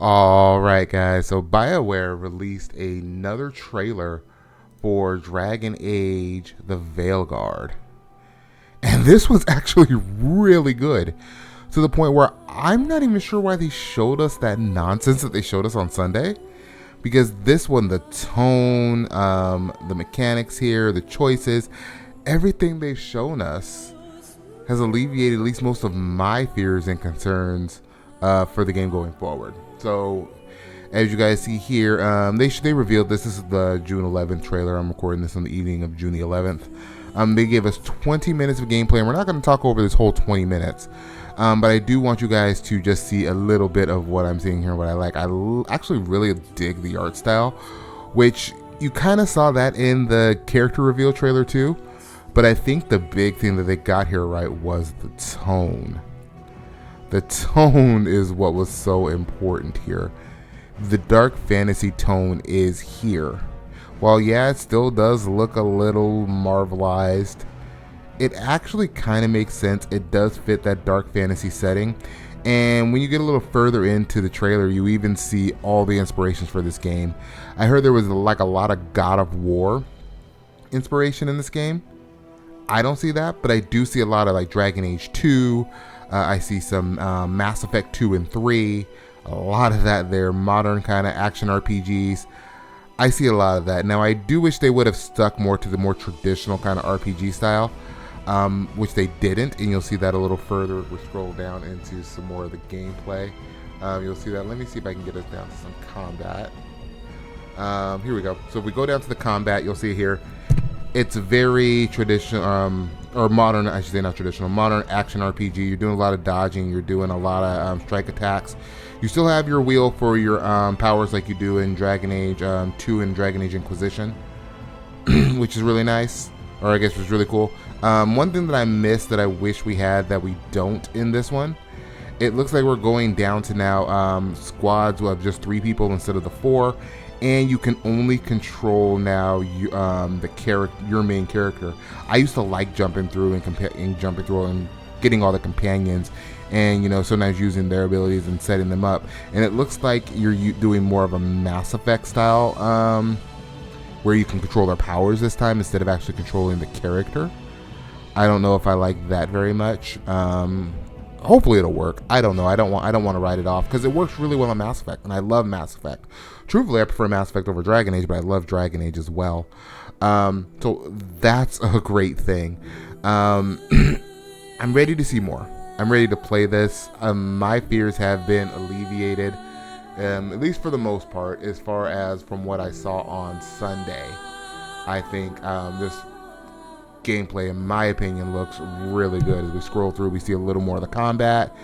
All right, guys. So BioWare released another trailer for Dragon Age: The Veilguard, and this was actually really good to the point where I'm not even sure why they showed us that nonsense that they showed us on Sunday. Because this one, the tone, the mechanics here, the choices, everything they've shown us has alleviated at least most of my fears and concerns for the game going forward. So, as you guys see here, they revealed this. This is the June 11th trailer. I'm recording this on the evening of June the 11th. They gave us 20 minutes of gameplay, and we're not going to talk over this whole 20 minutes. But I do want you guys to just see a little bit of what I'm seeing here, what I like. Actually really dig the art style, which you kind of saw that in the character reveal trailer too. But I think the big thing that they got here right was the tone. The tone is what was so important here. The dark fantasy tone is here. While yeah, it still does look a little marvelized, it actually kind of makes sense. It does fit that dark fantasy setting. And when you get a little further into the trailer, you even see all the inspirations for this game. I heard there was like a lot of God of War inspiration in this game. I don't see that, but I do see a lot of like Dragon Age 2. I see some Mass Effect 2 and 3. A lot of that there, modern kind of action RPGs. I see a lot of that. Now, I do wish they would have stuck more to the more traditional kind of RPG style, which they didn't, and you'll see that a little further if we scroll down into some more of the gameplay. You'll see that. Let me see if I can get us down to some combat. Here we go. So if we go down to the combat, you'll see here, it's very traditional, or modern, I should say not traditional, modern action RPG. You're doing a lot of dodging, you're doing a lot of strike attacks. You still have your wheel for your powers like you do in Dragon Age 2 and Dragon Age Inquisition, which is really nice, or I guess was really cool. One thing that I missed that I wish we had that we don't in this one, it looks like we're going down to now squads of just 3 people instead of the 4, and you can only control now your main character. I used to like jumping through and getting all the companions, and sometimes using their abilities and setting them up. And it looks like you're doing more of a Mass Effect style, where you can control their powers this time instead of actually controlling the character. I don't know if I like that very much. Hopefully it'll work. I don't know. I don't want to write it off because it works really well on Mass Effect, and I love Mass Effect. Truthfully, I prefer Mass Effect over Dragon Age, but I love Dragon Age as well. So that's a great thing. I'm ready to see more. I'm ready to play this. My fears have been alleviated, at least for the most part, as far as from what I saw on Sunday. I think this gameplay, in my opinion, looks really good. As we scroll through, we see a little more of the combat.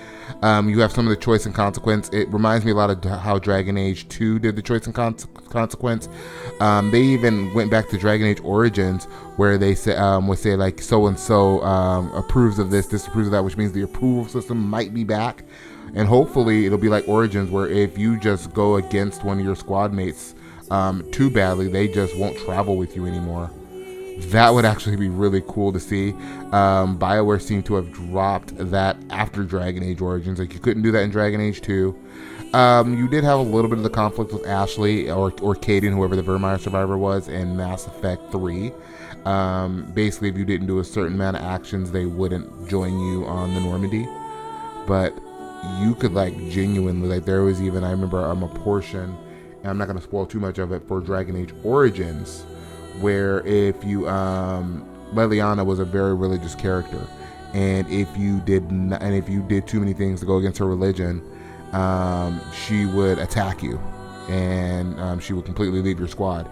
You have some of the choice and consequence. It reminds me a lot of how Dragon Age 2 did the choice and consequence. They even went back to Dragon Age Origins, where they would say like so and so approves of this, disapproves of that, which means the approval system might be back. And hopefully it'll be like Origins, where if you just go against one of your squad mates too badly, they just won't travel with you anymore. That would actually be really cool to see. BioWare seemed to have dropped that after Dragon Age Origins. Like, you couldn't do that in Dragon Age 2. You did have a little bit of the conflict with Ashley or Caden, whoever the Vermeer survivor was, in Mass Effect 3. Basically, if you didn't do a certain amount of actions, they wouldn't join you on the Normandy. But you could, like, genuinely, like, there was even, I remember a portion, and I'm not going to spoil too much of it, for Dragon Age Origins, where if you Leliana was a very religious character, and if you did too many things to go against her religion, she would attack you, and she would completely leave your squad.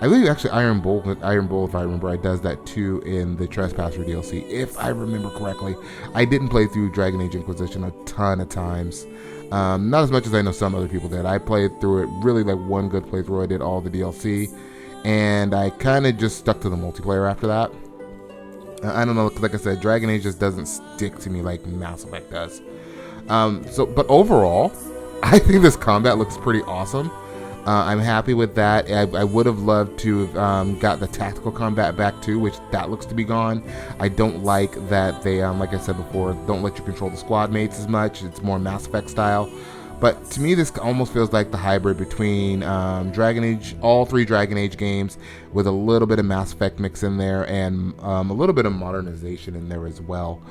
I believe actually Iron Bull, if I remember right, does that too in the Trespasser DLC, if I remember correctly. I didn't play through Dragon Age Inquisition a ton of times, not as much as I know some other people did. I played through it really like one good playthrough. I did all the DLC, and I kind of just stuck to the multiplayer after that. I don't know, because like I said, Dragon Age just doesn't stick to me like Mass Effect does. But overall, I think this combat looks pretty awesome. I'm happy with that. I would have loved to have got the tactical combat back too, which that looks to be gone. I don't like that they, like I said before, don't let you control the squad mates as much. It's more Mass Effect style. But to me, this almost feels like the hybrid between Dragon Age, all three Dragon Age games, with a little bit of Mass Effect mix in there and a little bit of modernization in there as well.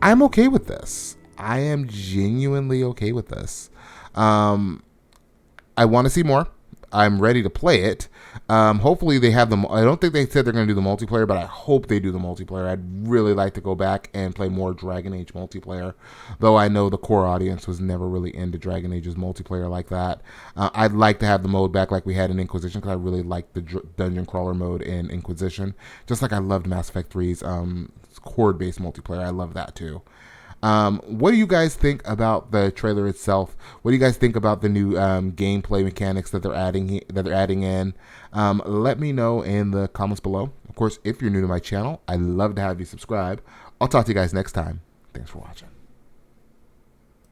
I'm okay with this. I am genuinely okay with this. I want to see more. I'm ready to play it. Hopefully they have them. I don't think they said they're going to do the multiplayer, but I hope they do the multiplayer. I'd really like to go back and play more Dragon Age multiplayer, though I know the core audience was never really into Dragon Age's multiplayer like that. I'd like to have the mode back like we had in Inquisition, because I really liked the dungeon crawler mode in Inquisition, just like I loved Mass Effect 3's horde-based multiplayer. I love that too. What do you guys think about the trailer itself? What do you guys think about the new gameplay mechanics that they're adding in? Let me know in the comments below. Of course, if you're new to my channel, I'd love to have you subscribe. I'll talk to you guys next time. Thanks for watching.